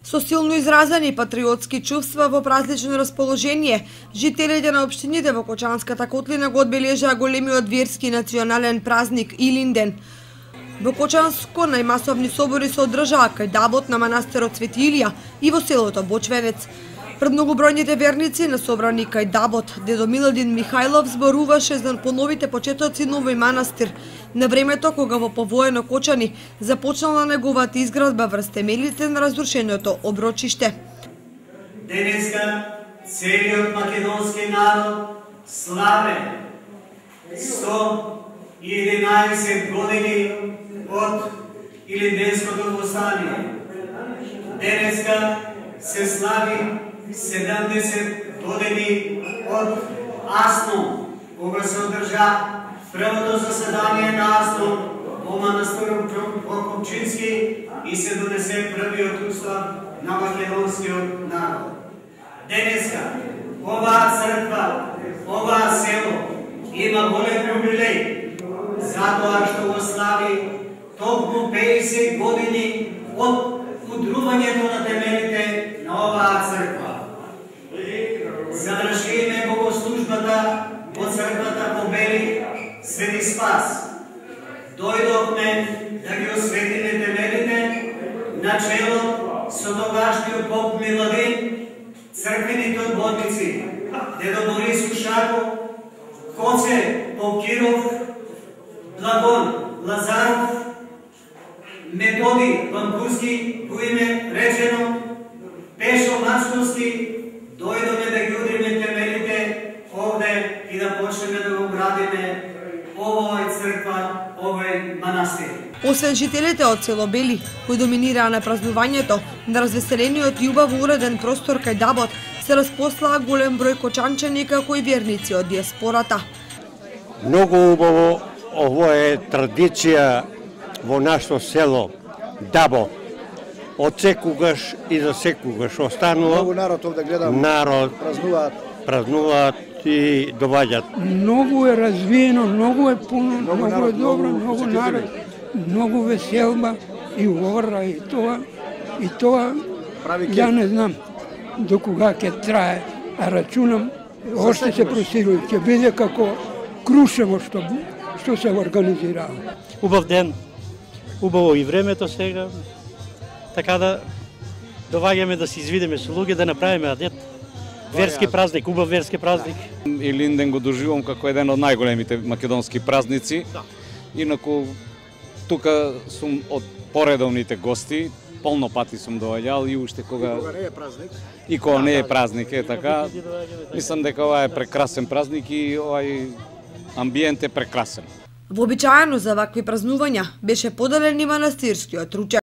Со силно изразени патриотски чувства во празлично расположение, жителите на општините во Кочанската котлина го одбележаа големиот верски национален празник Илинден. Во Кочанско најмасовни собори се одржаа кај дабот на манастирот Свети Илија и во селото Бочвенец. Пред многобројните верници на собрани кај дабот, дедо Милодин Михајлов зборуваше за поновите почетоци на овој манастир, на времето кога во повоено Кочани започнала неговата изградба врз темелите на разрушеното оброчиште. Денеска целиот македонски народ славе 111 години од Илинденското востание. Денеска се слави 70 години од Асно, кога се одржа првото заседание на Асно во манастирот Прокопчински и се донесе првиот устав на македонскиот народ. Денеска оваа црква, оваа село има голем јубилеј, затоа што го слави токму 50 години од удрувањето на темелите на оваа црква. Завршиме богослужбата во црквата во Бели Свети Спас. Дојдовме да ги осветиме темелите начело со тогашниот поп Милодин, црквените одборници, дедо Борис Ушаков, Коце Попкиров, Благон Лазаров, Методи Пампуски, по име речено, Пешо Мачковски, дојдоме да ги удриме темелите овде и да почнеме да го градиме овој црква, овој манастир. Освен жителите од село Бели, кои доминираа на празнувањето, на развеселениот и убаво уреден простор кај дабот, се распослаа голем број кочанчани како и верници од диаспората. Многу убаво, ово е традиција во нашето село Дабо. Од секогаш и за секогаш останува. Многу народ овде гледам. Народ празнуваат и доваѓаат. Многу е развиено, многу е пуно, многу е добро, многу народ, многу веселба и ора и тоа ја не знам до кога ќе трае, а рачунам още се просирува, ќе биде како Крушево што се организирава. Убав ден, убаво и времето сега, така да доваѓаме да се извидиме со луѓе, да направиме адет. Верски празник, убав верски празник. Илинден го доживувам како еден од најголемите македонски празници. Инаку, тука сум од поредовните гости, полно пати сум доаѓал и уште кога не е празник. И кога не е празник, е така. Мислам дека ова е прекрасен празник и овај амбиент е прекрасен. Вообичаено за вакви празнувања беше поделен и манастирскиот ручек.